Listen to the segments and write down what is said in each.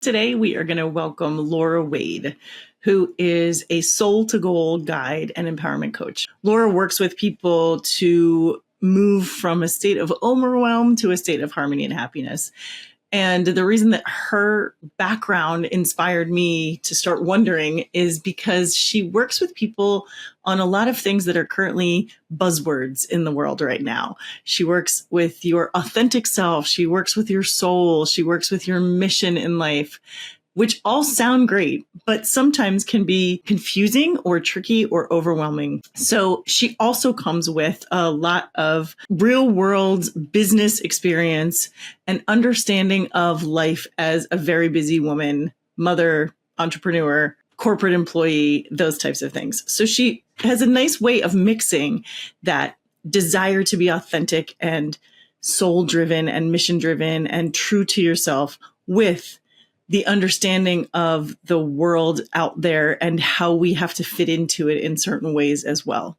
Today, we are going to welcome Laura Wade, who is a soul to goal guide and empowerment coach. Laura works with people to move from a state of overwhelm to a state of harmony and happiness. And the reason that her background inspired me to start wondering is because she works with people on a lot of things that are currently buzzwords in the world right now. She works with your authentic self. She works with your soul. She works with your mission in life, which all sound great, but sometimes can be confusing or tricky or overwhelming. So she also comes with a lot of real world business experience and understanding of life as a very busy woman, mother, entrepreneur, corporate employee, those types of things. So she has a nice way of mixing that desire to be authentic and soul driven and mission driven and true to yourself with the understanding of the world out there and how we have to fit into it in certain ways as well.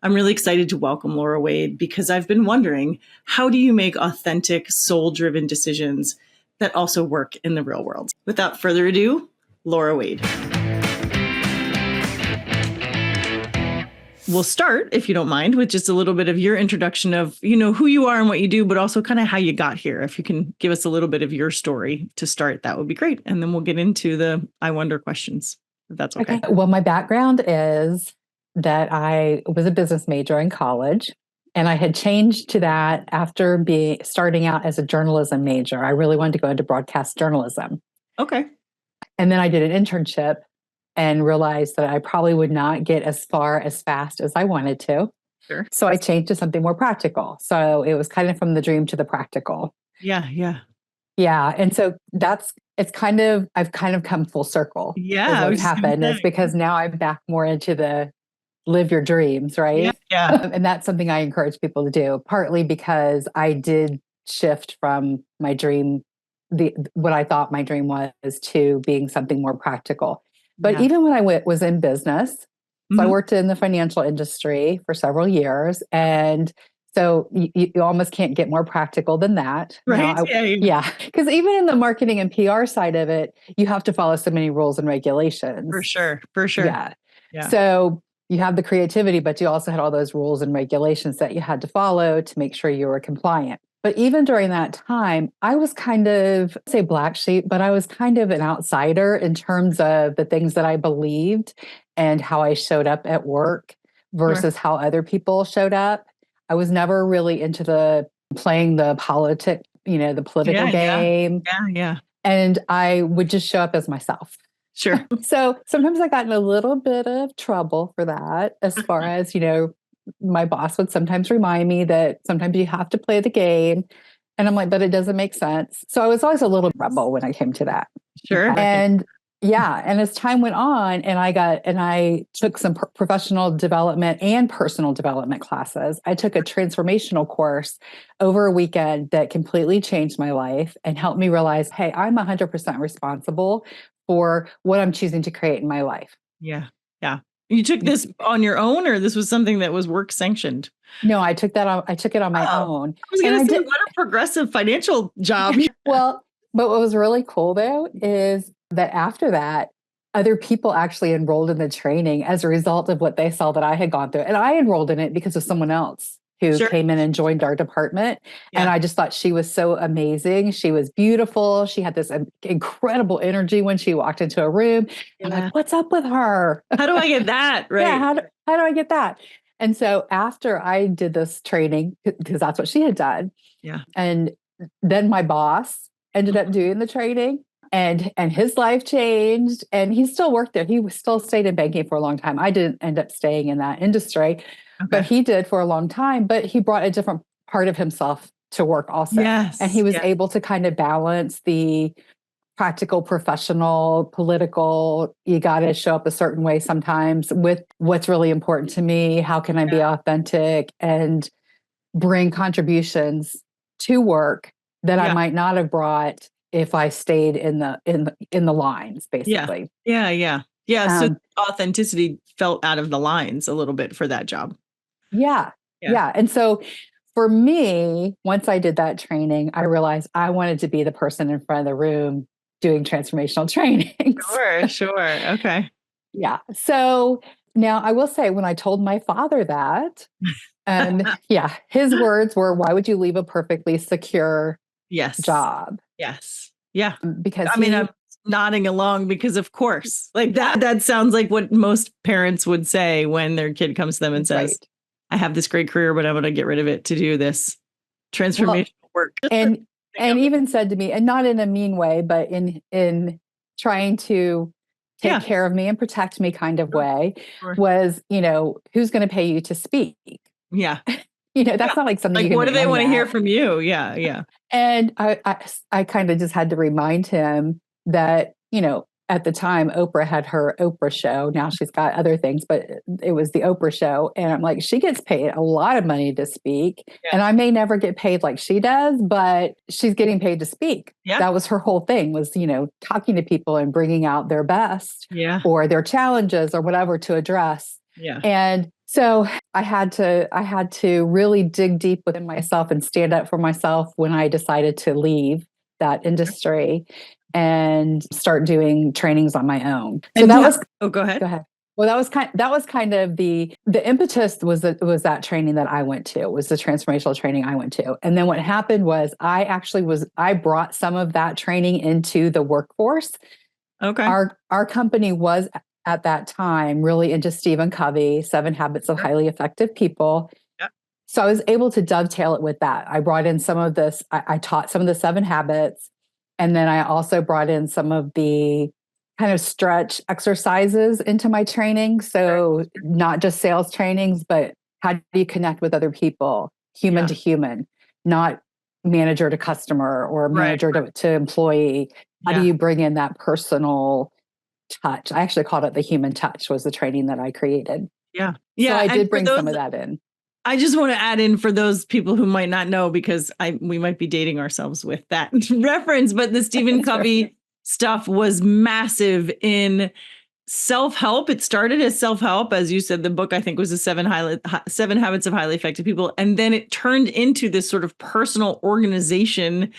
I'm really excited to welcome Laura Wade because I've been wondering, how do you make authentic, soul-driven decisions that also work in the real world? Without further ado, Laura Wade. We'll start, if you don't mind, with just a little bit of your introduction of, who you are and what you do, but also kind of how you got here. If you can give us a little bit of your story to start, that would be great. And then we'll get into the I wonder questions, if that's okay. Well, my background is that I was a business major in college, and I had changed to that after starting out as a journalism major. I really wanted to go into broadcast journalism. Okay. And then I did an internship and realized that I probably would not get as far as fast as I wanted to. Sure. So I changed to something more practical. So it was kind of from the dream to the practical. Yeah. Yeah. And so I've kind of come full circle. Yeah. What's happened is because now I'm back more into the live your dreams, right? Yeah. And that's something I encourage people to do, partly because I did shift from my dream, what I thought my dream was, to being something more practical. But even when I was in business, so I worked in the financial industry for several years. And so you almost can't get more practical than that. Right. Yeah. Because even in the marketing and PR side of it, you have to follow so many rules and regulations. For sure. Yeah. So you have the creativity, but you also had all those rules and regulations that you had to follow to make sure you were compliant. But even during that time, I was kind of, say black sheep, but I was kind of an outsider in terms of the things that I believed and how I showed up at work versus how other people showed up. I was never really into playing the the political game. Yeah. And I would just show up as myself. Sure. So sometimes I got in a little bit of trouble for that, as far as, my boss would sometimes remind me that sometimes you have to play the game. And I'm like, but it doesn't make sense. So I was always a little rebel when I came to that. Sure. And and as time went on and I took some professional development and personal development classes, I took a transformational course over a weekend that completely changed my life and helped me realize, hey, I'm 100% responsible for what I'm choosing to create in my life. Yeah. You took this on your own, or this was something that was work sanctioned? No, I took it on my own. I was going to say, what a progressive financial job. Well, but what was really cool though is that after that, other people actually enrolled in the training as a result of what they saw that I had gone through. And I enrolled in it because of someone else who came in and joined our department. Yeah. And I just thought she was so amazing. She was beautiful. She had this incredible energy when she walked into a room. Yeah. I'm like, what's up with her? How do I get that? Right. Yeah, how do I get that? And so after I did this training, because that's what she had done. Yeah. And then my boss ended up doing the training. And his life changed, and he still worked there. He still stayed in banking for a long time. I didn't end up staying in that industry, but he did for a long time. But he brought a different part of himself to work also. Yes. And he was able to kind of balance the practical, professional, political, you got to show up a certain way sometimes with what's really important to me. How can I be authentic and bring contributions to work that I might not have brought if I stayed in the lines, basically. Yeah. So authenticity felt out of the lines a little bit for that job. Yeah. And so for me, once I did that training, I realized I wanted to be the person in front of the room doing transformational trainings. Sure. Okay. Yeah. So now I will say, when I told my father that, and his words were, "Why would you leave a perfectly secure Yes. job?" Yes. Yeah. Because I mean, I'm nodding along because of course, like that sounds like what most parents would say when their kid comes to them and says, right. I have this great career, but I'm going to get rid of it to do this transformational work. And even said to me, and not in a mean way, but in trying to take care of me and protect me kind of way, was, who's going to pay you to speak? Yeah. That's not like something you can what do make they money want to at. hear from you? Yeah. And I kind of just had to remind him that, at the time, Oprah had her Oprah show. Now she's got other things, but it was the Oprah show. And I'm like, she gets paid a lot of money to speak. Yeah. And I may never get paid like she does, but she's getting paid to speak. Yeah. That was her whole thing, was, talking to people and bringing out their best, or their challenges or whatever to address. Yeah. And so I had to really dig deep within myself and stand up for myself when I decided to leave that industry and start doing trainings on my own. So that was go ahead. Go ahead. Well, that was kind of the impetus was that training that I went to, was the transformational training I went to. And then what happened was I brought some of that training into the workforce. Okay. Our company was at that time really into Stephen Covey, 7 Habits of Highly Effective People. Yep. So I was able to dovetail it with that. I brought in some of this, I taught some of the 7 habits. And then I also brought in some of the kind of stretch exercises into my training. So not just sales trainings, but how do you connect with other people, human to human, not manager to customer or manager to employee. How do you bring in that personal touch? I actually called it the human touch, was the training that I created. Yeah. So I did bring some of that in. I just want to add in, for those people who might not know, because we might be dating ourselves with that reference, but the Stephen Covey stuff was massive in self-help. It started as self-help. As you said, the book, I think, was the 7 Habits of Highly Effective People. And then it turned into this sort of personal organization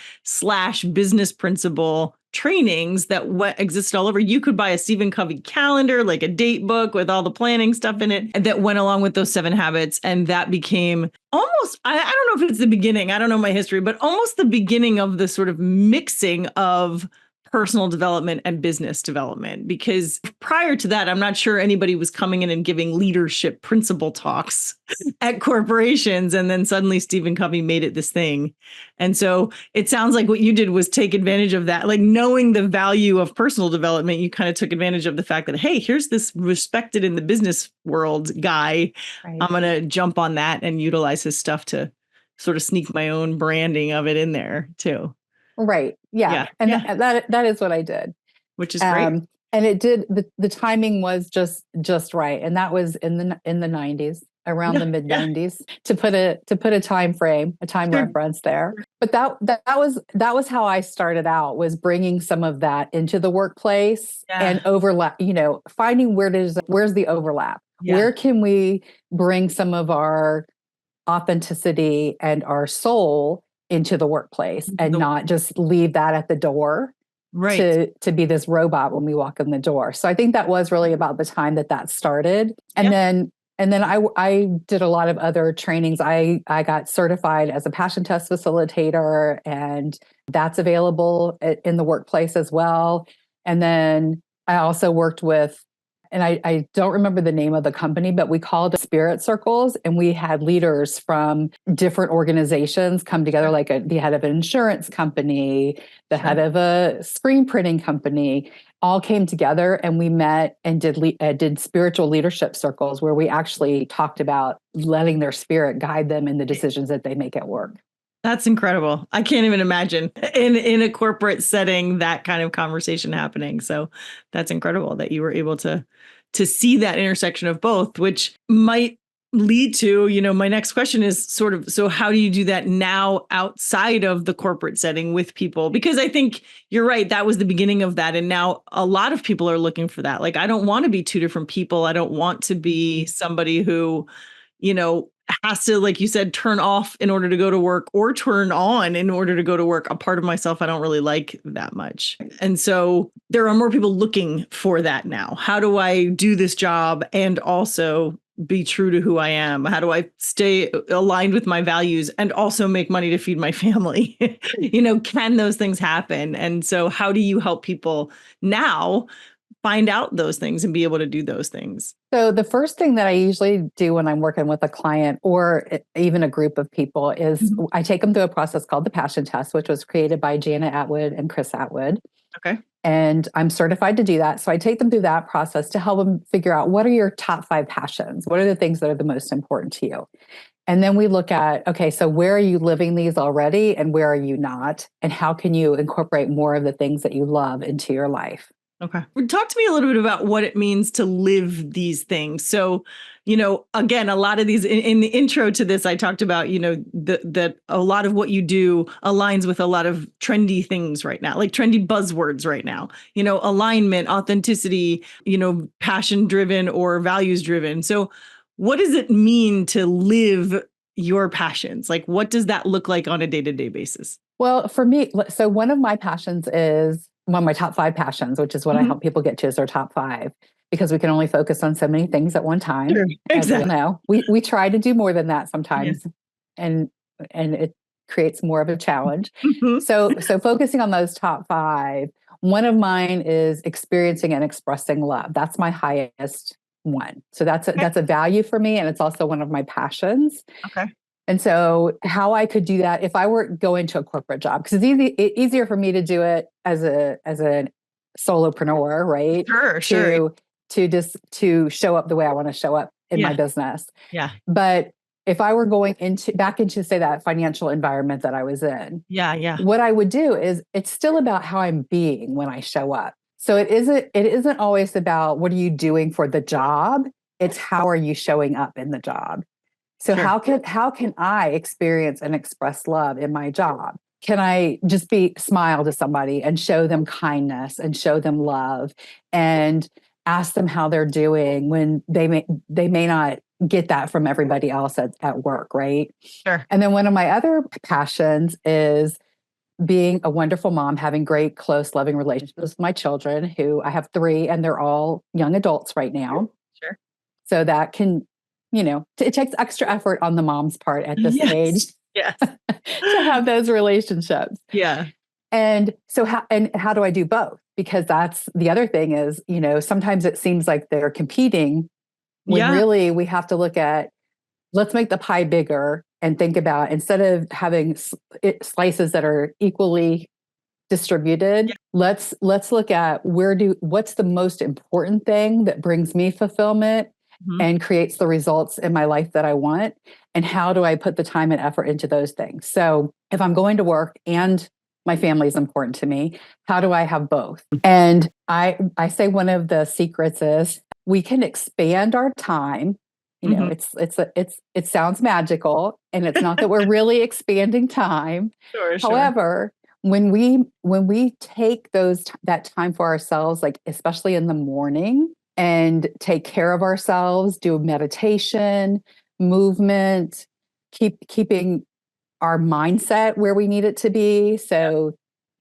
/ business principle trainings that existed all over. You could buy a Stephen Covey calendar, like a date book with all the planning stuff in it, that went along with those 7 habits. And that became almost, I don't know if it's the beginning, I don't know my history, but almost the beginning of the sort of mixing of personal development and business development. Because prior to that, I'm not sure anybody was coming in and giving leadership principle talks at corporations. And then suddenly Stephen Covey made it this thing. And so it sounds like what you did was take advantage of that. Like, knowing the value of personal development, you kind of took advantage of the fact that, hey, here's this respected in the business world guy. Right. I'm going to jump on that and utilize his stuff to sort of sneak my own branding of it in there too. Right. Yeah. And that is what I did. Which is great. And it did, the timing was just right. And that was in the 90s, around the mid 90s, to put a time frame, a time reference there. But that was how I started out, was bringing some of that into the workplace and overlap, finding where's the overlap? Yeah. Where can we bring some of our authenticity and our soul into the workplace, and not just leave that at the door, right, to be this robot when we walk in the door. So I think that was really about the time that started. And then I did a lot of other trainings. I got certified as a passion test facilitator, and that's available in the workplace as well. And then I also worked with, and I don't remember the name of the company, but we called it spirit circles. And we had leaders from different organizations come together, like the head of an insurance company, the head of a screen printing company, all came together, and we met and did spiritual leadership circles, where we actually talked about letting their spirit guide them in the decisions that they make at work. That's incredible. I can't even imagine in a corporate setting that kind of conversation happening. So that's incredible that you were able to see that intersection of both, which might lead to, my next question is sort of, so how do you do that now outside of the corporate setting with people? Because I think you're right. That was the beginning of that. And now a lot of people are looking for that. Like, I don't want to be 2 different people. I don't want to be somebody who, has to, like you said, turn off in order to go to work or turn on in order to go to work. A part of myself I don't really like that much. And so there are more people looking for that now. How do I do this job and also be true to who I am? How do I stay aligned with my values and also make money to feed my family? Can those things happen? And so how do you help people now find out those things and be able to do those things? So the first thing that I usually do when I'm working with a client or even a group of people is I take them through a process called the passion test, which was created by Janet Atwood and Chris Atwood. Okay. And I'm certified to do that. So I take them through that process to help them figure out, what are your top 5 passions? What are the things that are the most important to you? And then we look at, okay, so where are you living these already and where are you not? And how can you incorporate more of the things that you love into your life? Okay. Talk to me a little bit about what it means to live these things. So, again, a lot of these in the intro to this, I talked about, that a lot of what you do aligns with a lot of trendy things right now, like trendy buzzwords right now, alignment, authenticity, passion driven or values driven. So what does it mean to live your passions? Like, what does that look like on a day-to-day basis? Well, for me, so one of my passions is one of my top 5 passions, which is what I help people get to, is their top 5, because we can only focus on so many things at one time. Sure, exactly. As we know, we try to do more than that sometimes, and it creates more of a challenge. So focusing on those top 5, one of mine is experiencing and expressing love. That's my highest one. So that's a value for me, and it's also one of my passions. Okay. And so how I could do that if I were going to a corporate job, because it's easier for me to do it as a solopreneur, right? Sure. To show up the way I want to show up in my business. Yeah. But if I were going back into, say, that financial environment that I was in, what I would do is, it's still about how I'm being when I show up. So it isn't always about what are you doing for the job. It's how are you showing up in the job. So how can I experience and express love in my job? Can I just smile to somebody and show them kindness and show them love and ask them how they're doing when they may not get that from everybody else at work, right? Sure. And then one of my other passions is being a wonderful mom, having great, close, loving relationships with my children, who I have 3, and they're all young adults right now. Sure. So that can, it takes extra effort on the mom's part at this age. Yes. To have those relationships. Yeah. And so how do I do both? Because that's the other thing is, sometimes it seems like they're competing when really we have to look at, let's make the pie bigger and think about, instead of having slices that are equally distributed, let's look at what's the most important thing that brings me fulfillment and creates the results in my life that I want, and how do I put the time and effort into those things? So if I'm going to work and my family is important to me, how do I have both? And I say one of the secrets is we can expand our time. It sounds magical, and it's not that we're really expanding time. Sure. However, when we take that time for ourselves, like especially in the morning, and take care of ourselves, do meditation, movement, keeping our mindset where we need it to be. So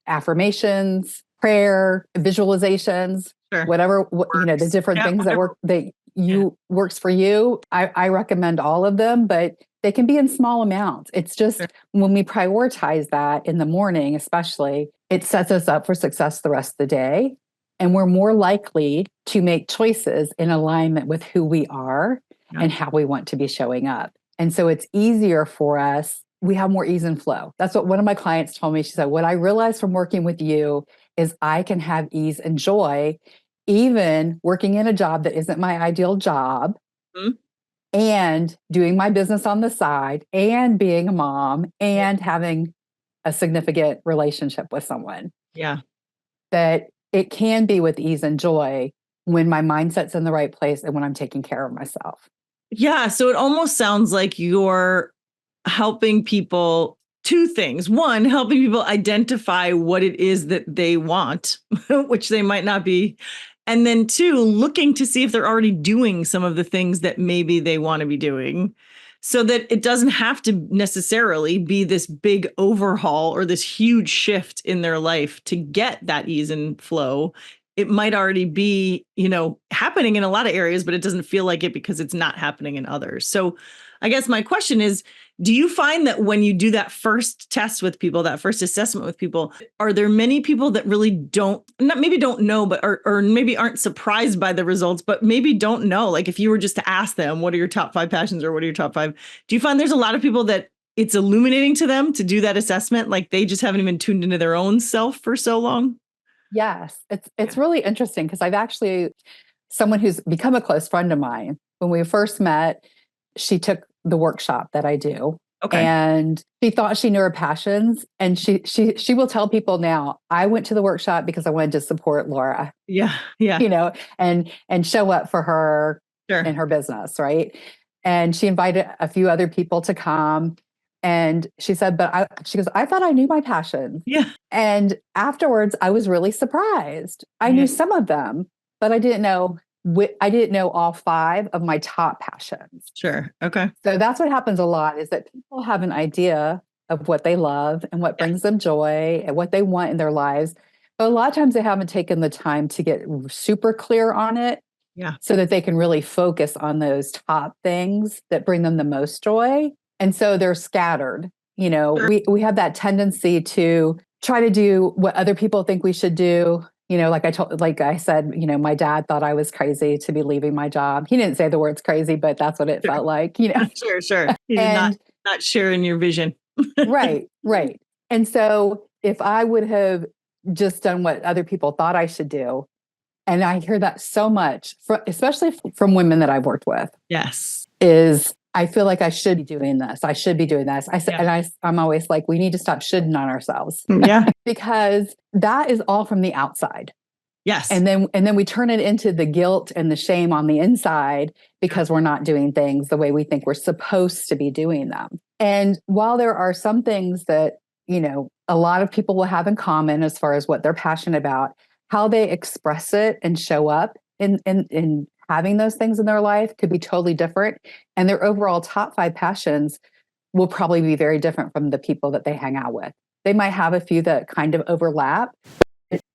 affirmations, prayer, visualizations, whatever, the different things that works for you. I recommend all of them, but they can be in small amounts. It's just when we prioritize that in the morning, especially, it sets us up for success the rest of the day. And we're more likely to make choices in alignment with who we are and how we want to be showing up. And so it's easier for us. We have more ease and flow. That's what one of my clients told me. She said, what I realized from working with you is I can have ease and joy, even working in a job that isn't my ideal job, and doing my business on the side, and being a mom, and having a significant relationship with someone. Yeah. That it can be with ease and joy when my mindset's in the right place and when I'm taking care of myself. Yeah. So it almost sounds like you're helping people, 2 things. 1, helping people identify what it is that they want, which they might not be. And then 2, looking to see if they're already doing some of the things that maybe they want to be doing. so that it doesn't have to necessarily be this big overhaul or this huge shift in their life to get that ease and flow. It might already be, happening in a lot of areas, but it doesn't feel like it because it's not happening in others. So I guess my question is, do you find that when you do that first test with people, that first assessment with people, are there many people that really maybe don't know, but or maybe aren't surprised by the results, but maybe don't know? Like if you were just to ask them, what are your top 5 passions or what are your top 5? Do you find there's a lot of people that it's illuminating to them to do that assessment? Like they just haven't even tuned into their own self for so long? Yes, it's really interesting because I've actually, someone who's become a close friend of mine, when we first met, she took the workshop that I do. Okay. And she thought she knew her passions. And she will tell people now, I went to the workshop because I wanted to support Laura. Yeah. Yeah. And show up for her in her business, right? And she invited a few other people to come. And she said, she goes, I thought I knew my passions. Yeah. And afterwards, I was really surprised. I knew some of them, but I didn't know all 5 of my top passions. Sure. Okay. So that's what happens a lot, is that people have an idea of what they love and what brings them joy and what they want in their lives. But a lot of times they haven't taken the time to get super clear on it. Yeah. So that they can really focus on those top things that bring them the most joy. And so they're scattered. Sure. We have that tendency to try to do what other people think we should do. Like I said, my dad thought I was crazy to be leaving my job. He didn't say the words crazy, but that's what it felt like, Sure. He did not sharing your vision. Right. And so if I would have just done what other people thought I should do, and I hear that so much, especially from women that I've worked with. Yes. Is I feel like I should be doing this. I should be doing this. I'm always like, we need to stop shoulding on ourselves. Yeah. Because that is all from the outside. Yes. And then we turn it into the guilt and the shame on the inside because we're not doing things the way we think we're supposed to be doing them. And while there are some things that, a lot of people will have in common as far as what they're passionate about, how they express it and show up in having those things in their life could be totally different. And their overall top 5 passions will probably be very different from the people that they hang out with. They might have a few that kind of overlap.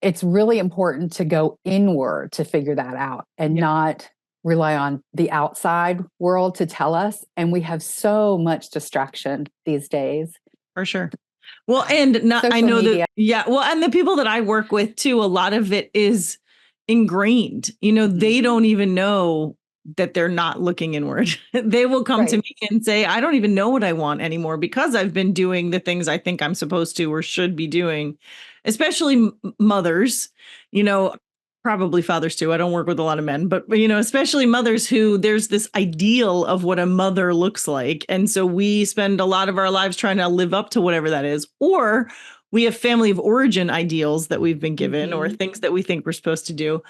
It's really important to go inward to figure that out and not rely on the outside world to tell us. And we have so much distraction these days. For sure. Well, and I know media. And the people that I work with too, a lot of it is ingrained. They don't even know that they're not looking inward. They will come to me and say, I don't even know what I want anymore because I've been doing the things I think I'm supposed to or should be doing, especially mothers, probably fathers too. I don't work with a lot of men, but especially mothers who there's this ideal of what a mother looks like. And so we spend a lot of our lives trying to live up to whatever that is, or we have family of origin ideals that we've been given or things that we think we're supposed to do.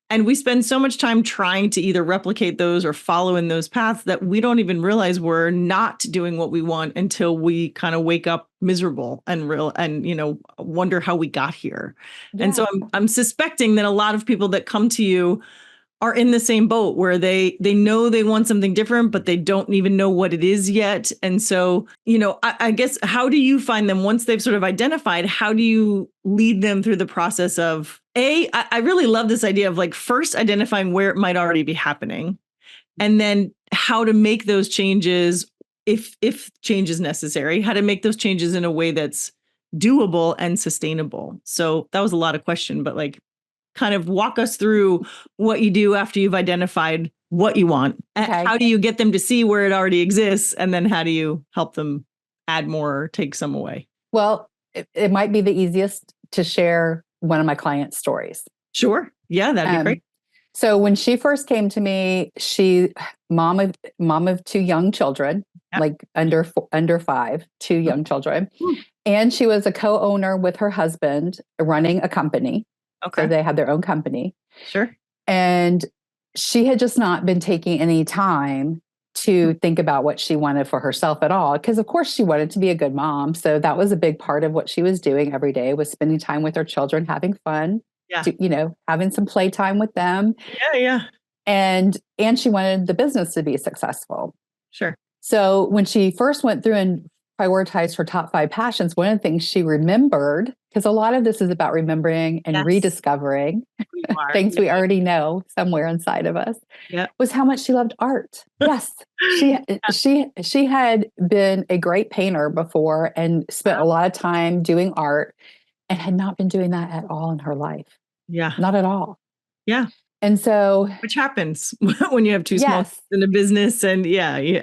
And we spend so much time trying to either replicate those or follow in those paths that we don't even realize we're not doing what we want until we kind of wake up miserable and wonder how we got here. Yeah. And so I'm suspecting that a lot of people that come to you are in the same boat where they know they want something different, but they don't even know what it is yet. And so, I guess, how do you find them once they've sort of identified? How do you lead them through the process of I really love this idea of like first identifying where it might already be happening and then how to make those changes if change is necessary, how to make those changes in a way that's doable and sustainable. So that was a lot of question, but like, kind of walk us through what you do after you've identified what you want. Okay. How do you get them to see where it already exists? And then how do you help them add more or take some away? Well, it might be the easiest to share one of my clients' stories. Sure. Yeah, that'd be great. So when she first came to me, she mom of 2 young children, like under 5, 2 young children. And she was a co-owner with her husband running a company. Okay. So they had their own company. Sure. And she had just not been taking any time to think about what she wanted for herself at all. Because of course she wanted to be a good mom. So that was a big part of what she was doing every day, was spending time with her children, having fun, having some playtime with them. Yeah. And she wanted the business to be successful. Sure. So when she first went through and prioritized her top 5 passions, one of the things she remembered, because a lot of this is about remembering and rediscovering things we already know somewhere inside of us, was how much she loved art. Yes, she had been a great painter before and spent a lot of time doing art and had not been doing that at all in her life. Yeah. Not at all. Yeah. And so, which happens when you have two small kids in a business, and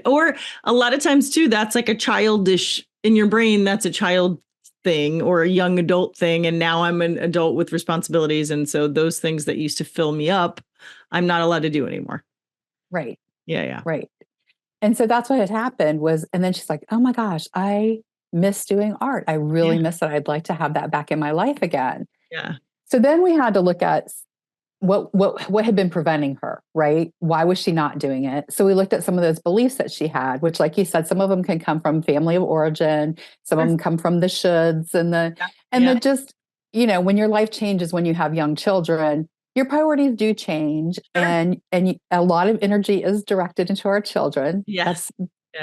or a lot of times too, that's like a childish in your brain. That's a child thing or a young adult thing. And now I'm an adult with responsibilities. And so those things that used to fill me up, I'm not allowed to do anymore. Right. Yeah. Right. And so that's what had happened was, and then she's like, oh my gosh, I miss doing art. I really miss it. I'd like to have that back in my life again. Yeah. So then we had to look at what had been preventing her, right? Why was she not doing it? So we looked at some of those beliefs that she had, which, like you said, some of them can come from family of origin, some of them come from the shoulds and the just, when your life changes, when you have young children, your priorities do change, and a lot of energy is directed into our children. Yes.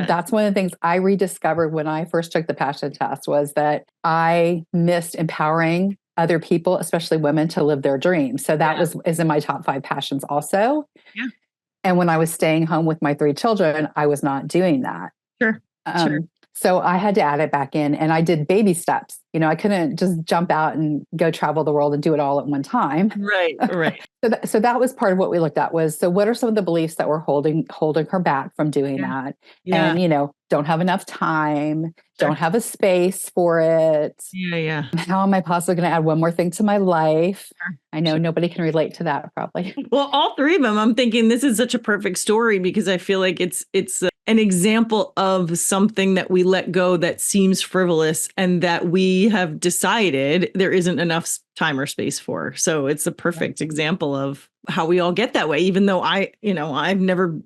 That's one of the things I rediscovered when I first took the passion test, was that I missed empowering other people, especially women, to live their dreams. So that is in my top 5 passions also. Yeah. And when I was staying home with my 3 children, I was not doing that. Sure. So I had to add it back in, and I did baby steps. I couldn't just jump out and go travel the world and do it all at one time. Right. So that was part of what we looked at, was, so what are some of the beliefs that were holding her back from doing that? Yeah. And, don't have enough time, don't have a space for it. Yeah. How am I possibly going to add one more thing to my life? I know nobody can relate to that probably. Well, all 3 of them, I'm thinking this is such a perfect story, because I feel like it's an example of something that we let go that seems frivolous and that we have decided there isn't enough time or space for. So it's a perfect example of how we all get that way, even though I've never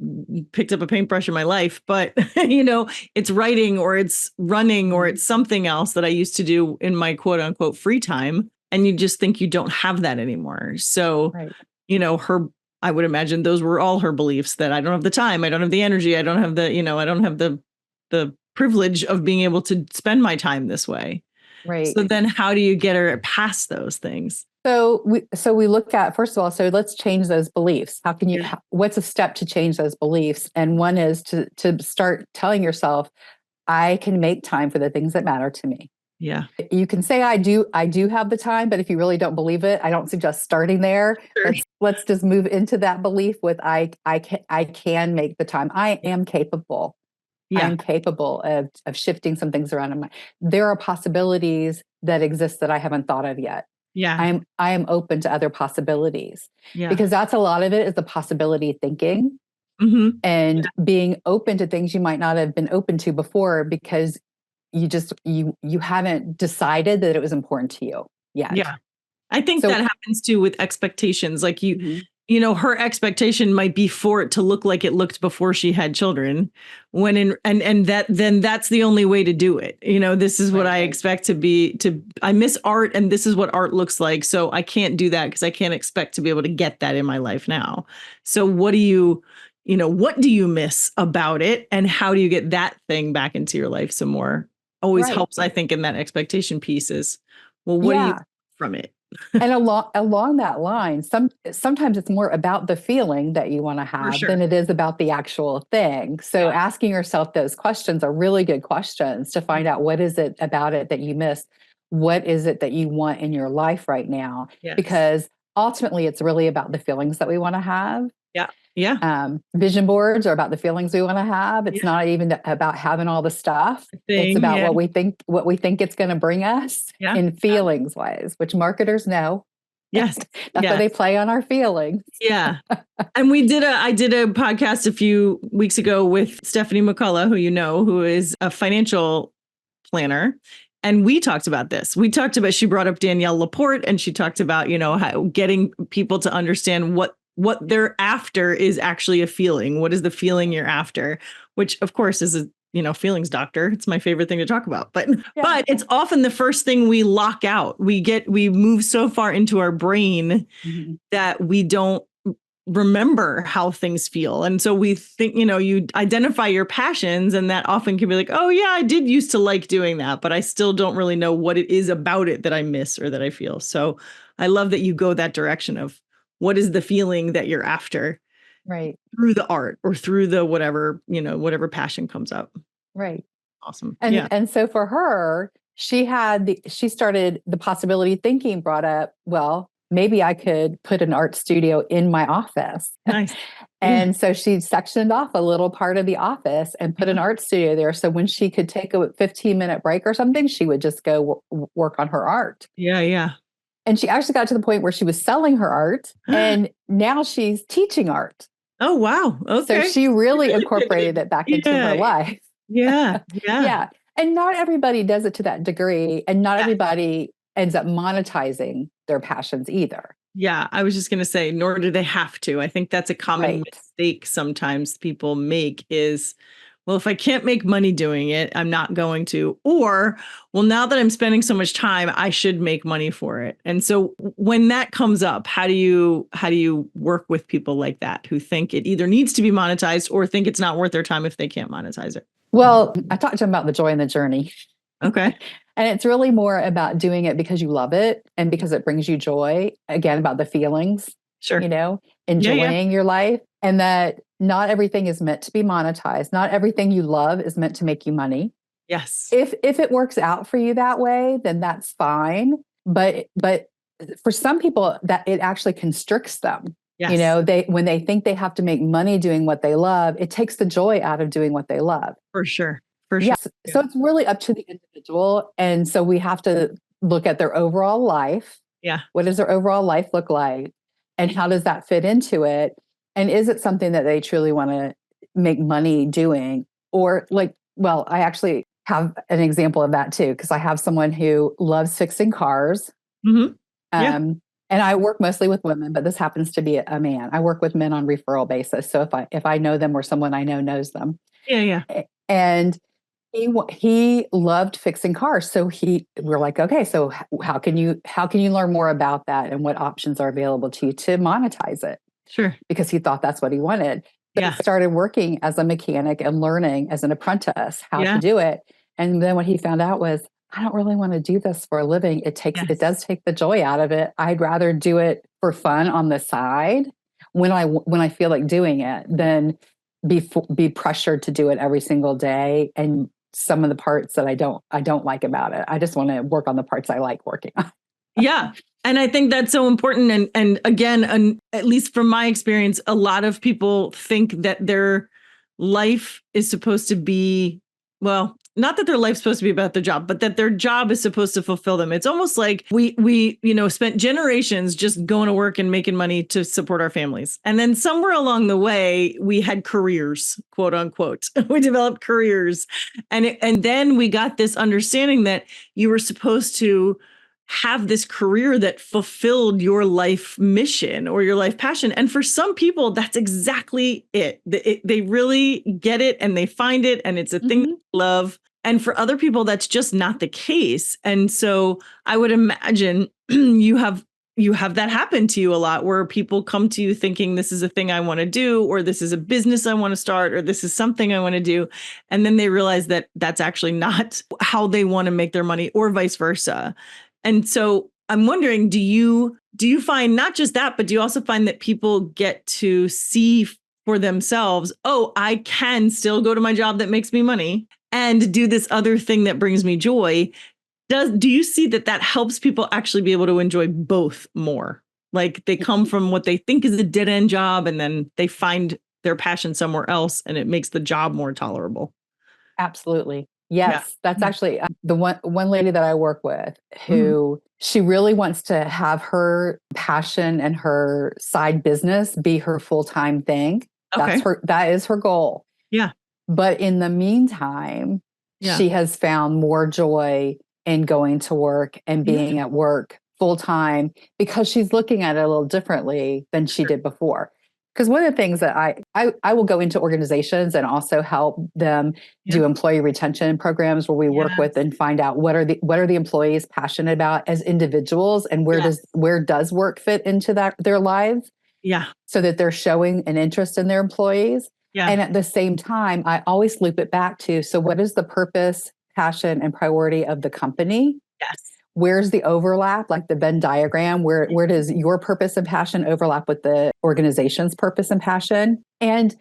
picked up a paintbrush in my life, but it's writing or it's running or it's something else that I used to do in my quote unquote free time. And you just think you don't have that anymore. So, I would imagine those were all her beliefs, that I don't have the time, I don't have the energy, I don't have the, I don't have the privilege of being able to spend my time this way. Right. So then how do you get her past those things? So we look at, first of all, so let's change those beliefs. How can you, what's a step to change those beliefs? And one is to start telling yourself, I can make time for the things that matter to me. Yeah. You can say, I do have the time, but if you really don't believe it, I don't suggest starting there. Sure. Let's just move into that belief with, I can make the time. I am capable. Yeah. I'm capable of shifting some things around. There are possibilities that exist that I haven't thought of yet. Yeah. I am open to other possibilities. Yeah. Because that's a lot of it, is the possibility thinking, and being open to things you might not have been open to before, because you haven't decided that it was important to you yet. Yeah. I think that happens too with expectations. Like her expectation might be for it to look like it looked before she had children, and that's the only way to do it. This is what I expect to be, I miss art, and this is what art looks like. So I can't do that because I can't expect to be able to get that in my life now. So what do you miss about it, and how do you get that thing back into your life some more? Always helps, I think, in that expectation piece is, well, what do you from it? And along that line, sometimes it's more about the feeling that you want to have than it is about the actual thing. So asking yourself those questions are really good questions to find out, what is it about it that you miss? What is it that you want in your life right now? Yes. Because ultimately, it's really about the feelings that we want to have. Yeah. Vision boards are about the feelings we want to have. It's not even about having all the stuff. It's about what we think it's going to bring us in feelings wise, which marketers know. Yes. That's why they play on our feelings. Yeah. And I did a podcast a few weeks ago with Stephanie McCullough, who is a financial planner. And we talked about this. She brought up Danielle Laporte, and she talked about, how getting people to understand what they're after is actually a feeling. What is the feeling you're after? Which, of course, is a feelings doctor. It's my favorite thing to talk about. But it's often the first thing we lock out. We move so far into our brain that we don't remember how things feel. And so we think, you identify your passions, and that often can be like, oh yeah, I did used to like doing that, but I still don't really know what it is about it that I miss or that I feel. So I love that you go that direction of what is the feeling that you're after, right, through the art or through the whatever passion comes up. right. Awesome. And Yeah. and so for her, she started the possibility thinking brought up, well, maybe I could put an art studio in my office. Nice. Yeah. And so she sectioned off a little part of the office and put an art studio there. So when she could take a 15-minute break or something, she would just go work on her art. Yeah. Yeah. And she actually got to the point where she was selling her art, and now she's teaching art. Oh, wow. So Okay. she really incorporated it back into her life. Yeah. Yeah. Yeah. And not everybody does it to that degree. And not everybody ends up monetizing their passions either. Yeah. I was just going to say, nor do they have to. I think that's a common mistake sometimes people make is, well, if I can't make money doing it, I'm not going to. Or, well, now that I'm spending so much time, I should make money for it. And so when that comes up, how do you work with people like that who think it either needs to be monetized or think it's not worth their time if they can't monetize it? Well, I talked to them about the joy in the journey. Okay. And it's really more about doing it because you love it and because it brings you joy. Again, about the feelings, Sure. enjoying your life, and that not everything is meant to be monetized. Not everything you love is meant to make you money. Yes. If it works out for you that way, then that's fine. But for some people, that it actually constricts them. Yes. When they think they have to make money doing what they love, it takes the joy out of doing what they love. For sure. For sure. Yes. So it's really up to the individual. And so we have to look at their overall life. Yeah. What does their overall life look like? And how does that fit into it? And is it something that they truly want to make money doing? Or I actually have an example of that too, because I have someone who loves fixing cars. Mm-hmm. Yeah. And I work mostly with women, but this happens to be a man. I work with men on referral basis. So if I know them or someone I know knows them. Yeah. And he loved fixing cars. So we're like, okay, so how can you learn more about that and what options are available to you to monetize it? Sure. Because he thought that's what he wanted. So he started working as a mechanic and learning as an apprentice how to do it. And then what he found out was, I don't really want to do this for a living. It does take the joy out of it. I'd rather do it for fun on the side when I feel like doing it than be pressured to do it every single day. And some of the parts that I don't like about it, I just want to work on the parts I like working on. Yeah. And I think that's so important. And again, at least from my experience, a lot of people think that their life is supposed to be, well, not that their life's supposed to be about their job, but that their job is supposed to fulfill them. It's almost like we spent generations just going to work and making money to support our families. And then somewhere along the way, we had careers, quote unquote. We developed careers. And then we got this understanding that you were supposed to have this career that fulfilled your life mission or your life passion. And for some people, that's exactly it. They really get it and they find it and it's a thing they love. And for other people, that's just not the case. And so I would imagine you have that happen to you a lot, where people come to you thinking this is a thing I want to do, or this is a business I want to start, or this is something I want to do. And then they realize that that's actually not how they want to make their money, or vice versa. And so I'm wondering, do you find not just that, but do you also find that people get to see for themselves, oh, I can still go to my job that makes me money and do this other thing that brings me joy? Do you see that helps people actually be able to enjoy both more? Like they come from what they think is a dead end job and then they find their passion somewhere else and it makes the job more tolerable. Absolutely. Yes, that's actually the one lady that I work with who she really wants to have her passion and her side business be her full-time thing. Okay. That is her goal. Yeah. But in the meantime, she has found more joy in going to work and being at work full-time because she's looking at it a little differently than she did before. Because one of the things that I will go into organizations and also help them do employee retention programs where we work with and find out what are the employees passionate about as individuals and where does work fit into their lives. Yeah. so that they're showing an interest in their employees. Yeah. And at the same time, I always loop it back to, so what is the purpose, passion, and priority of the company? Yes. Where's the overlap, like the Venn diagram? Where does your purpose and passion overlap with the organization's purpose and passion? And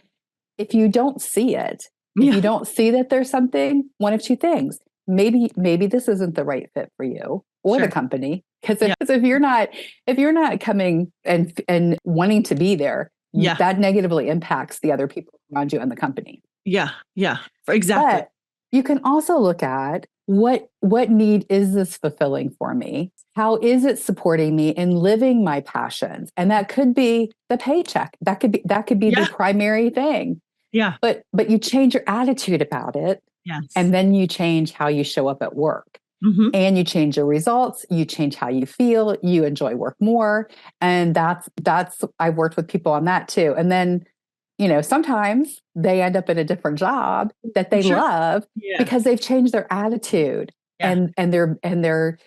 if you don't see it, if you don't see that there's something, one of two things. Maybe this isn't the right fit for you or the company. Because if you're not coming and wanting to be there, that negatively impacts the other people around you and the company. Yeah. Yeah. Exactly. But you can also look at what need is this fulfilling for me? How is it supporting me in living my passions? And that could be the paycheck. That could be the primary thing. Yeah. But you change your attitude about it. Yes. And then you change how you show up at work. Mm-hmm. And you change your results, you change how you feel, you enjoy work more. And that's I've worked with people on that too. And then, sometimes they end up in a different job that they love because they've changed their attitude and they're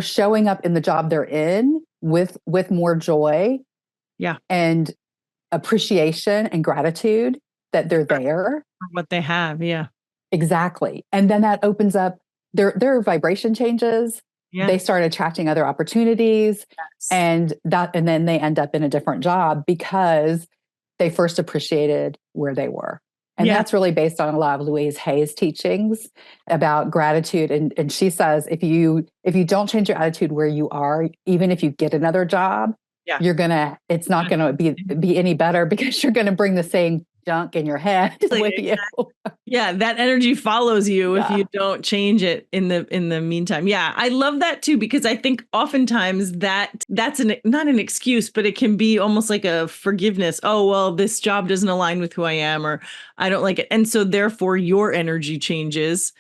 showing up in the job they're in with more joy and appreciation and gratitude that they're there for what they have. Yeah, exactly. And then that opens up their vibration changes. Yeah. They start attracting other opportunities and then they end up in a different job because they first appreciated where they were. And that's really based on a lot of Louise Hay's teachings about gratitude. And she says, if you don't change your attitude where you are, even if you get another job, it's not gonna be any better because you're gonna bring the same junk in your head with you. Yeah, that energy follows you if you don't change it in the meantime. Yeah, I love that too, because I think oftentimes that's not an excuse, but it can be almost like a forgiveness. Oh, well, this job doesn't align with who I am, or I don't like it. And so therefore your energy changes,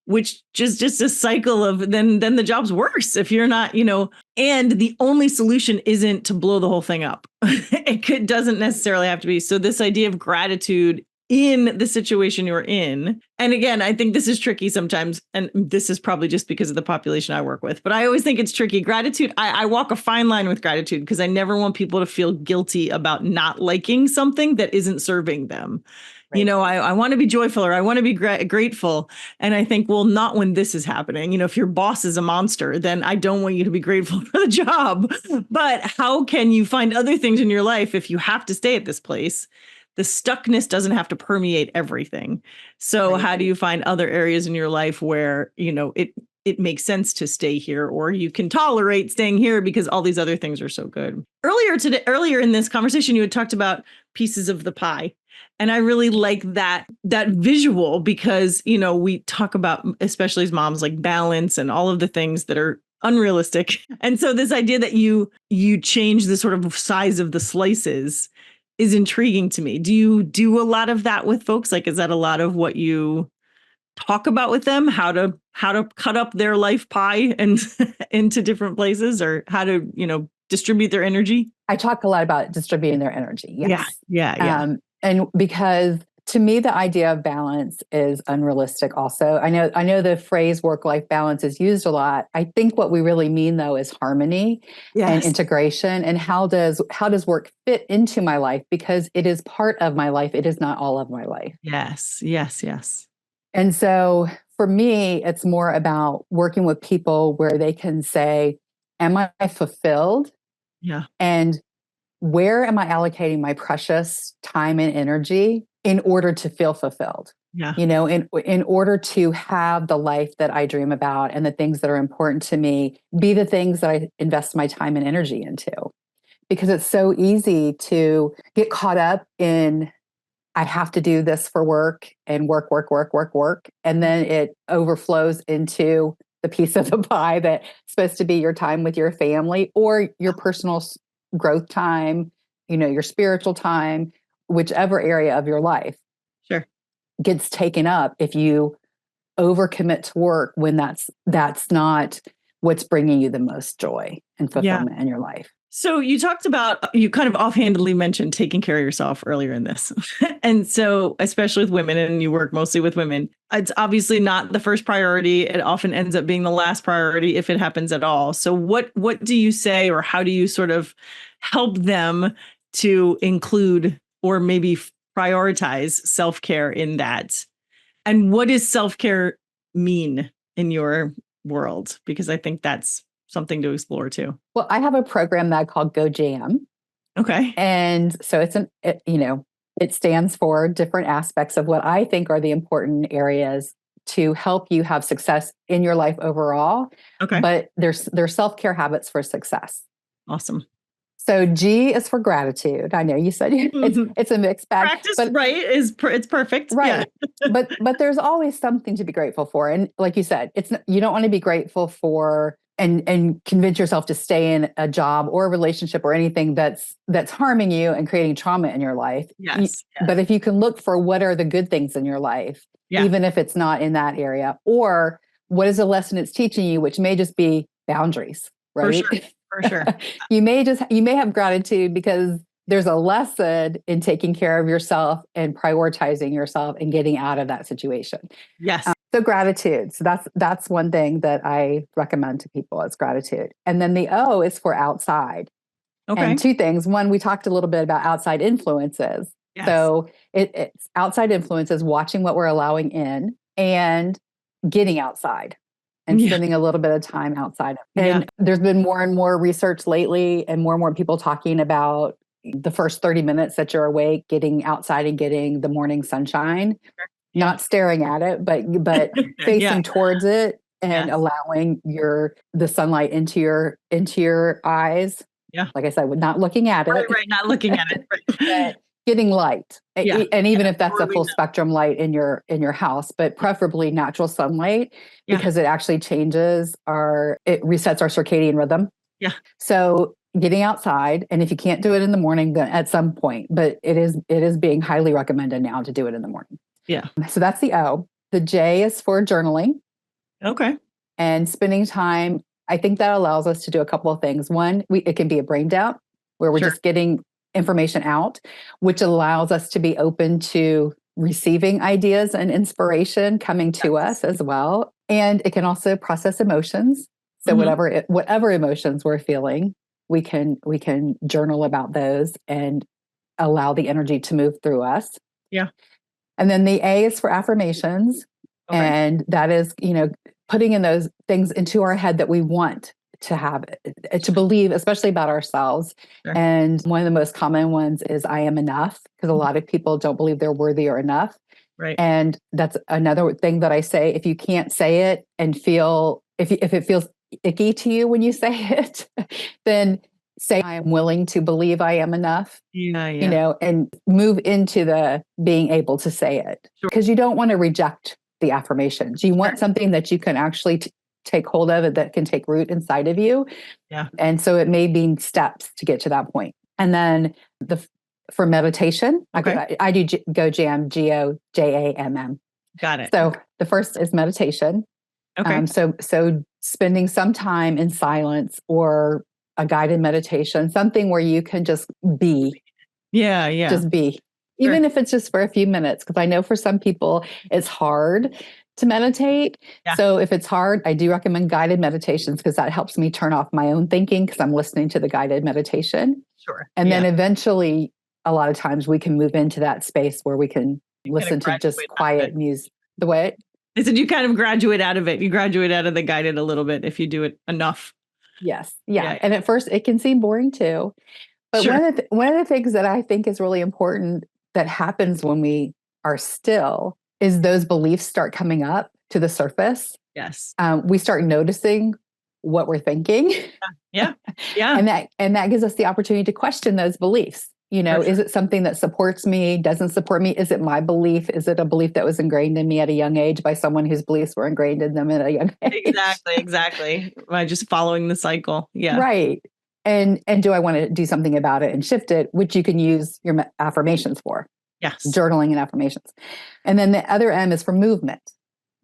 which just a cycle of then the job's worse if you're not, and the only solution isn't to blow the whole thing up. It doesn't necessarily have to be. So this idea of gratitude in the situation you're in. And again, I think this is tricky sometimes. And this is probably just because of the population I work with, but I always think it's tricky. Gratitude. I walk a fine line with gratitude because I never want people to feel guilty about not liking something that isn't serving them. Right. I want to be joyful or I want to be grateful. And I think, well, not when this is happening. If your boss is a monster, then I don't want you to be grateful for the job. But how can you find other things in your life if you have to stay at this place? The stuckness doesn't have to permeate everything. So how do you find other areas in your life where, it makes sense to stay here, or you can tolerate staying here because all these other things are so good. Earlier in this conversation, you had talked about pieces of the pie. And I really like that visual because, we talk about, especially as moms, like balance and all of the things that are unrealistic. And so this idea that you change the sort of size of the slices is intriguing to me. Do you do a lot of that with folks? Like, is that a lot of what you talk about with them? How to cut up their life pie and into different places, or how to, distribute their energy? I talk a lot about distributing their energy. Yes. Yeah. And because to me, the idea of balance is unrealistic also. I know the phrase work-life balance is used a lot. I think what we really mean though is harmony and integration. And how does work fit into my life? Because it is part of my life. It is not all of my life. Yes. And so for me, it's more about working with people where they can say, am I fulfilled? Yeah. And where am I allocating my precious time and energy in order to feel fulfilled? Yeah. In order to have the life that I dream about and the things that are important to me be the things that I invest my time and energy into. Because it's so easy to get caught up in, I have to do this for work and work. And then it overflows into the piece of the pie that's supposed to be your time with your family or your personal growth time, your spiritual time, whichever area of your life gets taken up if you overcommit to work when that's not what's bringing you the most joy and fulfillment in your life. So you kind of offhandedly mentioned taking care of yourself earlier in this. And so, especially with women, and you work mostly with women, it's obviously not the first priority. It often ends up being the last priority if it happens at all. So what do you say, or how do you sort of help them to include or maybe prioritize self-care in that? And what does self-care mean in your world? Because I think that's something to explore too. Well, I have a program that I call Go Jam. Okay. And so it stands for different aspects of what I think are the important areas to help you have success in your life overall. Okay. But there's self-care habits for success. Awesome. So G is for gratitude. I know you said it's a mixed bag. Practice, but right, it's perfect. Right. Yeah. but there's always something to be grateful for. And like you said, you don't want to be grateful for and convince yourself to stay in a job or a relationship or anything that's harming you and creating trauma in your life. Yes. But if you can look for what are the good things in your life, even if it's not in that area, or what is a lesson it's teaching you, which may just be boundaries, right? For sure. You may have gratitude because there's a lesson in taking care of yourself and prioritizing yourself and getting out of that situation. Yes. So gratitude. So that's one thing that I recommend to people is gratitude. And then the O is for outside. Okay. And two things. One, we talked a little bit about outside influences. Yes. So it's outside influences, watching what we're allowing in and getting outside and spending a little bit of time outside. And there's been more and more research lately and more people talking about the first 30 minutes that you're awake, getting outside and getting the morning sunshine, not staring at it, but facing towards it and allowing the sunlight into your eyes. Yeah. Like I said, not looking at it. Right. Not looking at it. But getting light. Yeah. And even if that's a full spectrum light in your house, but preferably natural sunlight because it actually it resets our circadian rhythm. Yeah. So getting outside, and if you can't do it in the morning, then at some point, but it is being highly recommended now to do it in the morning. Yeah. So that's the O. The J is for journaling. Okay. And spending time. I think that allows us to do a couple of things. One, it can be a brain dump where we're just getting information out, which allows us to be open to receiving ideas and inspiration coming to us as well. And it can also process emotions. So whatever emotions we're feeling, we can journal about those and allow the energy to move through us. Yeah. And then the A is for affirmations. Okay. And that is, putting in those things into our head that we want to have, to believe, especially about ourselves. Sure. And one of the most common ones is I am enough, because a lot of people don't believe they're worthy or enough. Right. And that's another thing that I say, if you can't say it and if it feels icky to you when you say it, then say, I am willing to believe I am enough, and move into the being able to say it. Because you don't want to reject the affirmations. You want something that you can actually take hold of, that can take root inside of you. Yeah. And so it may be steps to get to that point. And then for meditation, I do Go Jam, GOJAMM. Got it. So the first is meditation. Okay. So spending some time in silence or a guided meditation, something where you can just be. Yeah. Just be. Even if it's just for a few minutes, because I know for some people it's hard to meditate. Yeah. So if it's hard, I do recommend guided meditations because that helps me turn off my own thinking because I'm listening to the guided meditation. Sure. And then eventually, a lot of times we can move into that space where we can listen to just quiet music. The way I said, you kind of graduate out of it. You graduate out of the guided a little bit if you do it enough. Yes. Yeah. And at first it can seem boring too. But one of the things that I think is really important that happens when we are still is those beliefs start coming up to the surface. Yes. We start noticing what we're thinking. Yeah. And that gives us the opportunity to question those beliefs. Is it something that supports me, doesn't support me? Is it my belief? Is it a belief that was ingrained in me at a young age by someone whose beliefs were ingrained in them at a young age? Exactly. By just following the cycle. Yeah. Right. And do I want to do something about it and shift it, which you can use your affirmations for. Yes. Journaling and affirmations. And then the other M is for movement.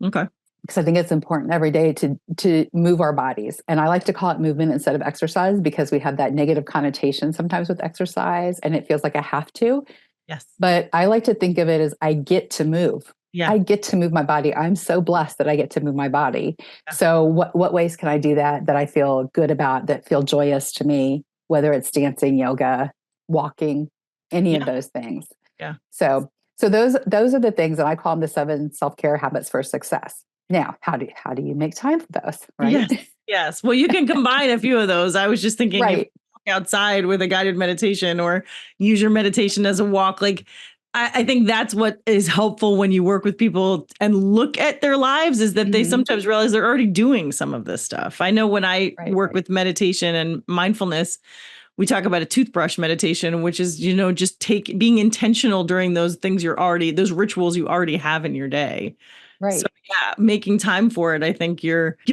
Okay. Because I think it's important every day to move our bodies. And I like to call it movement instead of exercise because we have that negative connotation sometimes with exercise and it feels like I have to. Yes. But I like to think of it as I get to move. Yeah. I get to move my body. I'm so blessed that I get to move my body. Yeah. So what ways can I do that I feel good about, that feel joyous to me, whether it's dancing, yoga, walking, any of Yeah. those things. Yeah. So those are the things that I call them the 7 self-care habits for success. Now, how do you make time for those, right? Yes. Yes. Well, you can combine a few of those. I was just thinking if Right. you walk outside with a guided meditation or use your meditation as a walk, like I think that's what is helpful when you work with people and look at their lives is that they sometimes realize they're already doing some of this stuff. I know when I work with meditation and mindfulness, we talk about a toothbrush meditation, which is, just being intentional during those things those rituals you already have in your day. Right. So yeah, making time for it. I think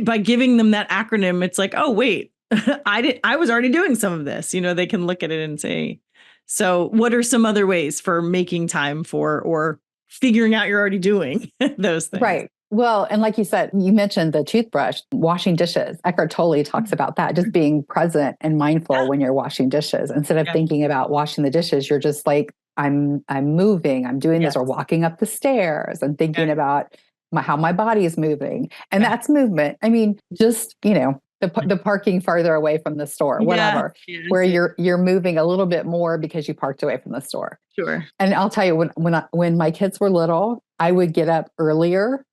by giving them that acronym, it's like, oh, wait, I was already doing some of this, they can look at it and say, so what are some other ways for making time for, or figuring out you're already doing those things? Right. Well, and like you said, you mentioned the toothbrush, washing dishes. Eckhart Tolle talks about that, just being present and mindful when you're washing dishes. Instead of thinking about washing the dishes, you're just like, I'm moving, I'm doing this, or walking up the stairs and thinking about how my body is moving. And that's movement. I mean, just, the parking farther away from the store, whatever, where you're moving a little bit more because you parked away from the store. Sure. And I'll tell you, when my kids were little, I would get up earlier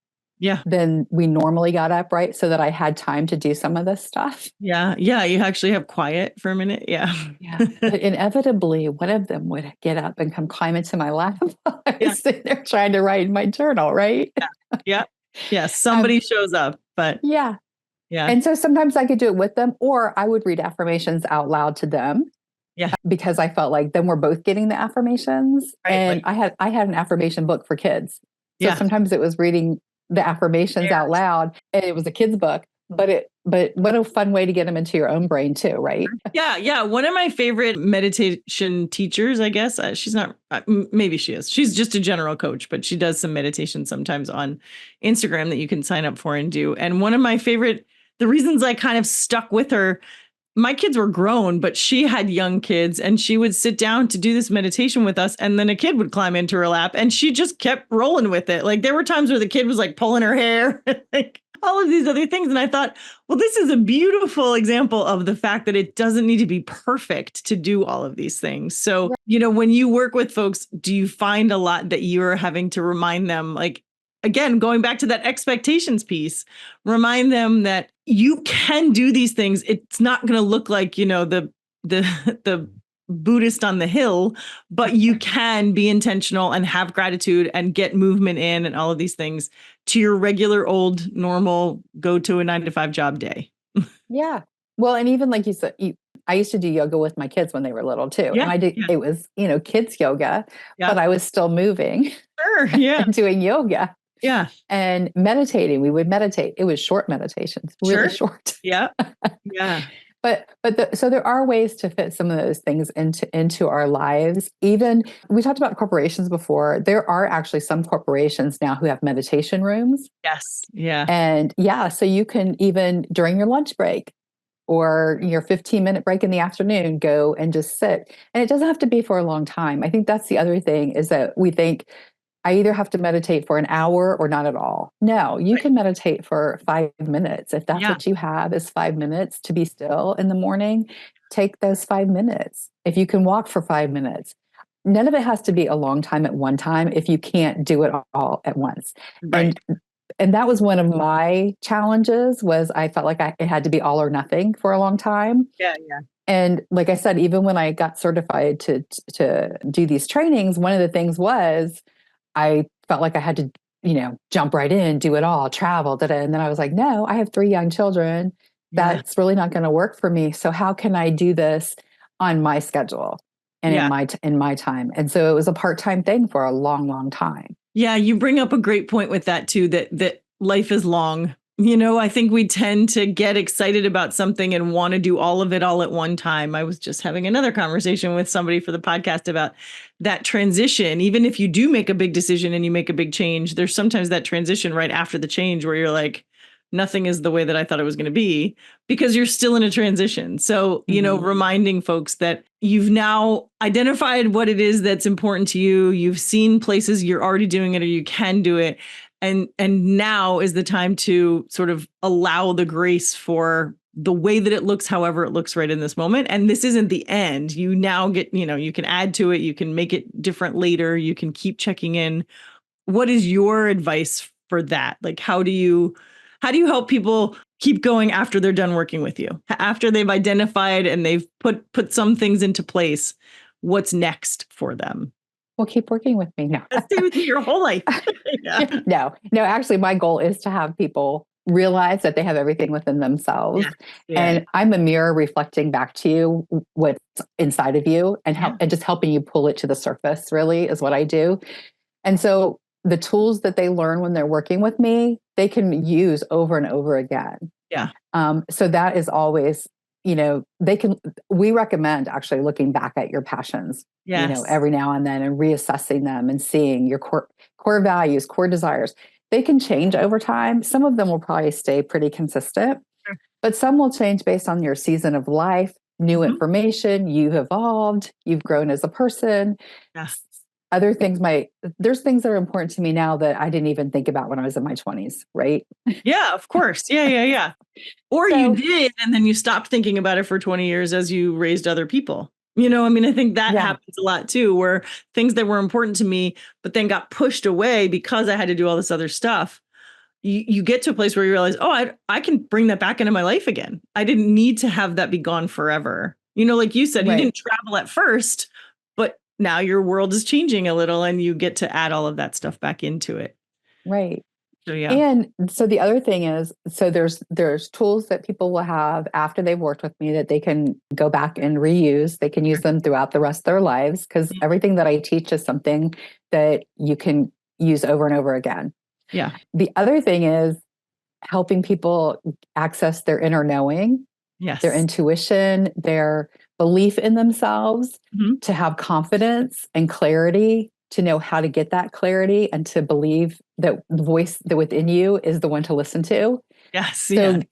than we normally got up, right? So that I had time to do some of this stuff. Yeah. Yeah. You actually have quiet for a minute. Yeah. Yeah. But inevitably, one of them would get up and come climb into my lap while I was sitting there trying to write in my journal, right? Yeah. Yeah. Somebody shows up, but yeah. Yeah. And so sometimes I could do it with them, or I would read affirmations out loud to them. Yeah. Because I felt like then we're both getting the affirmations. Right, and I had an affirmation book for kids. So sometimes it was reading the affirmations out loud, and it was a kid's book, but what a fun way to get them into your own brain too, right? Yeah. Yeah. One of my favorite meditation teachers, I guess, she's not, maybe she is. She's just a general coach, but she does some meditation sometimes on Instagram that you can sign up for and do. And one of my favorite, the reasons I kind of stuck with her, my kids were grown, but she had young kids, and she would sit down to do this meditation with us. And then a kid would climb into her lap, and she just kept rolling with it. Like there were times where the kid was like pulling her hair, like all of these other things. And I thought, well, this is a beautiful example of the fact that it doesn't need to be perfect to do all of these things. So, when you work with folks, do you find a lot that you're having to remind them, like, again, going back to that expectations piece, remind them that you can do these things. It's not going to look like, the Buddhist on the hill, but you can be intentional and have gratitude and get movement in and all of these things to your regular old normal go to a 9-to-5 job day. Yeah. Well, and even like you said, I used to do yoga with my kids when they were little too. Yeah, and I did, it was, kids yoga, but I was still moving. Sure. Yeah. And doing yoga. Yeah. And meditating. We would meditate. It was short meditations, really short. Yeah. Yeah. So there are ways to fit some of those things into our lives. Even we talked about corporations before. There are actually some corporations now who have meditation rooms. Yes. Yeah. And so you can, even during your lunch break or your 15-minute break in the afternoon, go and just sit. And it doesn't have to be for a long time. I think that's the other thing, is that we think I either have to meditate for an hour or not at all. No, you can meditate for 5 minutes. If that's what you have, is 5 minutes to be still in the morning, take those 5 minutes. If you can walk for 5 minutes, none of it has to be a long time at one time if you can't do it all at once. Right. And that was one of my challenges, was I felt like it had to be all or nothing for a long time. Yeah. Yeah. And like I said, even when I got certified to do these trainings, one of the things was I felt like I had to, jump right in, do it all, travel, and then I was like, no, I have 3 young children. That's really not going to work for me. So how can I do this on my schedule and in my time? And so it was a part-time thing for a long, long time. Yeah, you bring up a great point with that too, that life is long. I think we tend to get excited about something and want to do all of it all at one time. I was just having another conversation with somebody for the podcast about that transition. Even if you do make a big decision and you make a big change, there's sometimes that transition right after the change where you're like, nothing is the way that I thought it was going to be, because you're still in a transition. So, reminding folks that you've now identified what it is that's important to you. You've seen places you're already doing it or you can do it. And now is the time to sort of allow the grace for the way that it looks, however it looks right in this moment. And this isn't the end. You now get, you can add to it, you can make it different later, you can keep checking in. What is your advice for that? Like, how do you help people keep going after they're done working with you? After they've identified and they've put some things into place, what's next for them? Well, keep working with me. No. Stay with you your whole life. Yeah. No, actually my goal is to have people realize that they have everything within themselves. And I'm a mirror reflecting back to you what's inside of you and and just helping you pull it to the surface, really, is what I do. And so the tools that they learn when they're working with me, they can use over and over again. Yeah. So that is always, we recommend actually looking back at your passions, every now and then, and reassessing them and seeing your core values, core desires. They can change over time. Some of them will probably stay pretty consistent, but some will change based on your season of life, new information, you've evolved, you've grown as a person. Yes. Other things there's things that are important to me now that I didn't even think about when I was in my 20s, right? Yeah, of course. Yeah. Or you did, and then you stopped thinking about it for 20 years as you raised other people. I think that happens a lot too, where things that were important to me, but then got pushed away because I had to do all this other stuff. You get to a place where you realize, oh, I can bring that back into my life again. I didn't need to have that be gone forever. Like you said, you didn't travel at first, but now your world is changing a little and you get to add all of that stuff back into it. Right. So, yeah. And so the other thing is, so there's tools that people will have after they've worked with me that they can go back and reuse. They can use them throughout the rest of their lives, because everything that I teach is something that you can use over and over again. Yeah. The other thing is helping people access their inner knowing, their intuition, their belief in themselves, to have confidence and clarity, to know how to get that clarity and to believe that the voice that within you is the one to listen to. Yes. So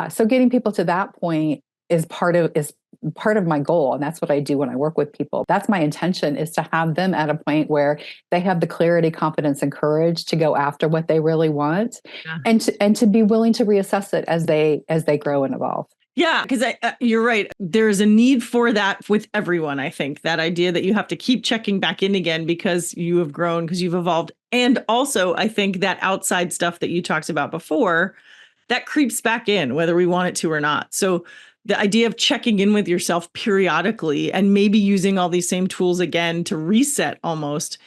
so getting people to that point is part of my goal. And that's what I do when I work with people. That's my intention, is to have them at a point where they have the clarity, confidence, and courage to go after what they really want, and to be willing to reassess it as they grow and evolve. Yeah, because you're right. There's a need for that with everyone, I think. That idea that you have to keep checking back in again because you have grown, because you've evolved. And also, I think that outside stuff that you talked about before, that creeps back in, whether we want it to or not. So the idea of checking in with yourself periodically and maybe using all these same tools again to reset almost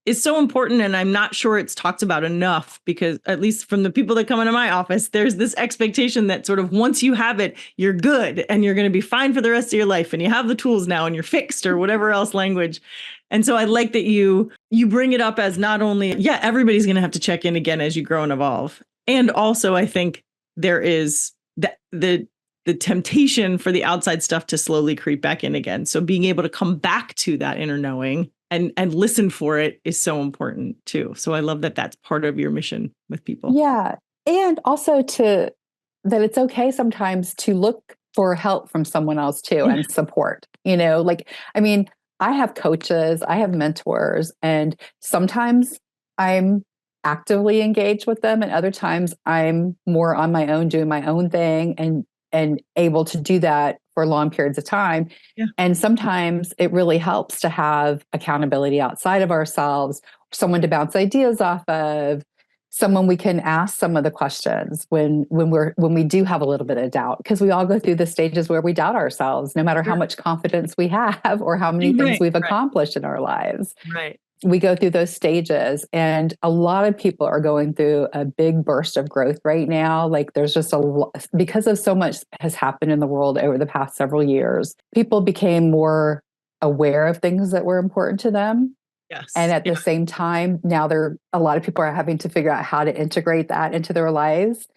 is so important. And I'm not sure it's talked about enough, because at least from the people that come into my office, there's this expectation that sort of once you have it, you're good and you're going to be fine for the rest of your life. And you have the tools now and you're fixed, or whatever else language. And so I like that you bring it up as not only, everybody's going to have to check in again as you grow and evolve. And also, I think there is the temptation for the outside stuff to slowly creep back in again. So being able to come back to that inner knowing and listen for it is so important too. So I love that that's part of your mission with people. Yeah. And also that it's okay sometimes to look for help from someone else too, and support, I have coaches, I have mentors, and sometimes I'm actively engaged with them, and other times I'm more on my own, doing my own thing, and able to do that for long periods of time. Yeah. And sometimes it really helps to have accountability outside of ourselves, someone to bounce ideas off of, someone we can ask some of the questions when we do have a little bit of doubt, because we all go through the stages where we doubt ourselves, no matter how much confidence we have or how many things we've accomplished in our lives. Right. We go through those stages, and a lot of people are going through a big burst of growth right now. Like, there's just a lot, because of so much has happened in the world over the past several years. People became more aware of things that were important to them. Yes. And at the same time, now a lot of people are having to figure out how to integrate that into their lives.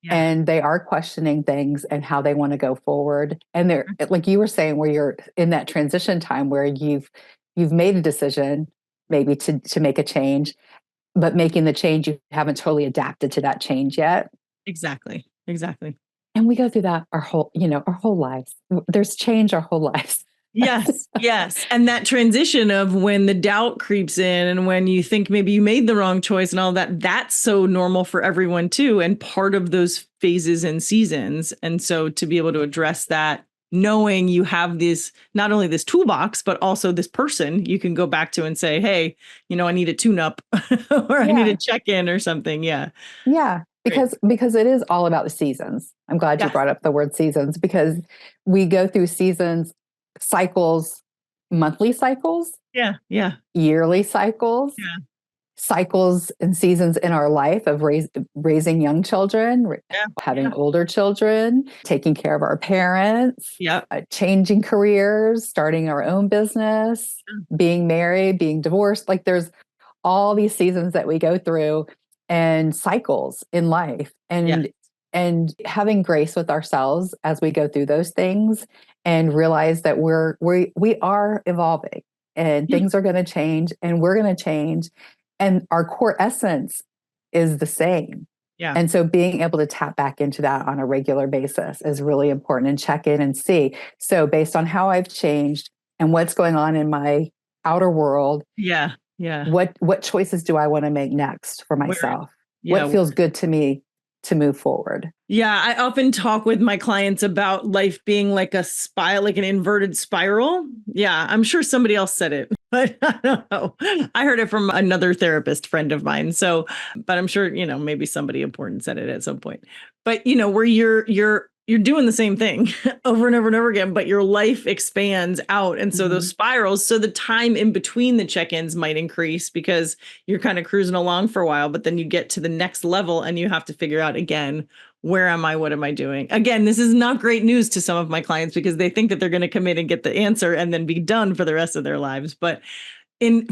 Yeah. And they are questioning things and how they want to go forward. And they're, like you were saying, where you're in that transition time where you've made a decision maybe to make a change, but making the change, you haven't totally adapted to that change yet. Exactly. And we go through that our whole lives. There's change our whole lives. Yes, yes. And that transition of when the doubt creeps in and when you think maybe you made the wrong choice and all that, that's so normal for everyone too. And part of those phases and seasons. And so to be able to address that, knowing you have this, not only this toolbox, but also this person you can go back to and say, hey, I need a tune up or I need a check in or something. Yeah. Yeah. Because it is all about the seasons. I'm glad you brought up the word seasons, because we go through seasons, cycles, monthly cycles, yearly cycles, cycles and seasons in our life of raising young children, having older children, taking care of our parents, changing careers, starting our own business, being married, being divorced. Like there's all these seasons that we go through and cycles in life, and having grace with ourselves as we go through those things and realize that we are evolving and things are going to change and we're going to change, and our core essence is the same. And so being able to tap back into that on a regular basis is really important, and check in and see. So based on how I've changed and what's going on in my outer world, what choices do I want to make next for myself? What feels good to me to move forward? Yeah, I often talk with my clients about life being like a spiral, like an inverted spiral. Yeah, I'm sure somebody else said it, but I don't know. I heard it from another therapist friend of mine. So, but I'm sure, maybe somebody important said it at some point. But, where you're doing the same thing over and over and over again, but your life expands out. And so those spirals, so the time in between the check-ins might increase because you're kind of cruising along for a while, but then you get to the next level and you have to figure out again, where am I? What am I doing? Again, this is not great news to some of my clients because they think that they're going to come in and get the answer and then be done for the rest of their lives. But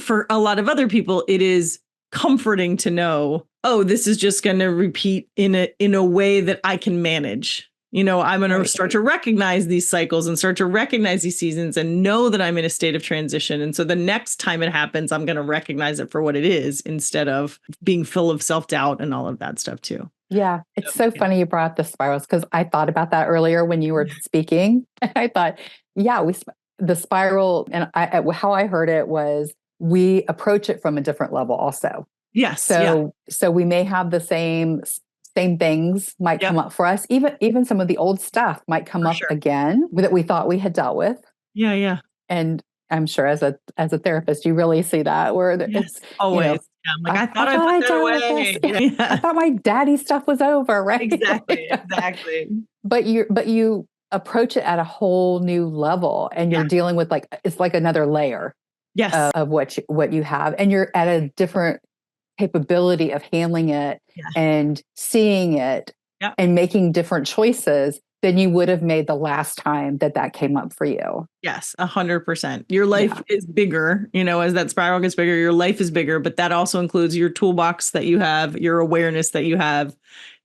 for a lot of other people, it is comforting to know, oh, this is just going to repeat in a way that I can manage. I'm going to start to recognize these cycles and start to recognize these seasons and know that I'm in a state of transition. And so the next time it happens, I'm going to recognize it for what it is instead of being full of self-doubt and all of that stuff too. Yeah, it's so funny you brought up the spirals, because I thought about that earlier when you were speaking. And I thought, the spiral, and how I heard it was we approach it from a different level also. Yes. So we may have the same things might come up for us. Even some of the old stuff might come up again that we thought we had dealt with. Yeah. And I'm sure as a therapist, you really see that where it's always. I'm like, I thought I put that away. I thought my daddy stuff was over, right? Exactly. But you approach it at a whole new level, and you're dealing with it's like another layer of what you have, and you're at a different capability of handling it and seeing it and making different choices than you would have made the last time that came up for you. Yes, 100%. Your life is bigger, as that spiral gets bigger, your life is bigger, but that also includes your toolbox that you have, your awareness that you have,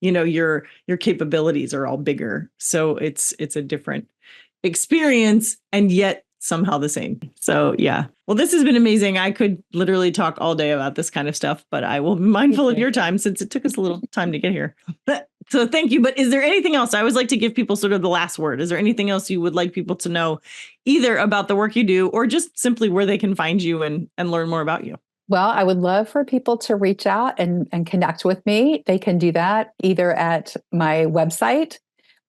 your capabilities are all bigger. So it's a different experience and yet somehow the same. So yeah. Well, this has been amazing. I could literally talk all day about this kind of stuff, but I will be mindful of your time since it took us a little time to get here. So thank you. But is there anything else? I always like to give people sort of the last word. Is there anything else you would like people to know, either about the work you do or just simply where they can find you and learn more about you? Well, I would love for people to reach out and connect with me. They can do that either at my website,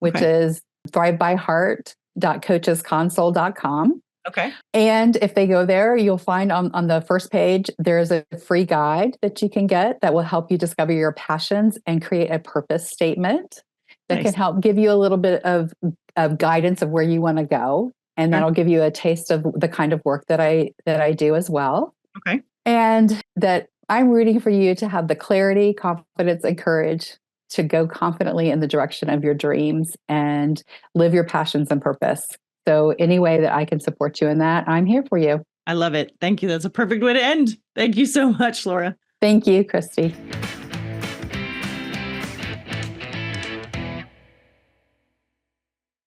which is thrivebyheart.coachesconsole.com. Okay. And if they go there, you'll find on the first page, there's a free guide that you can get that will help you discover your passions and create a purpose statement that can help give you a little bit of guidance of where you want to go. And that'll give you a taste of the kind of work that I do as well. Okay. And that I'm rooting for you to have the clarity, confidence, and courage to go confidently in the direction of your dreams and live your passions and purpose. So any way that I can support you in that, I'm here for you. I love it. Thank you. That's a perfect way to end. Thank you so much, Laura. Thank you, Christy.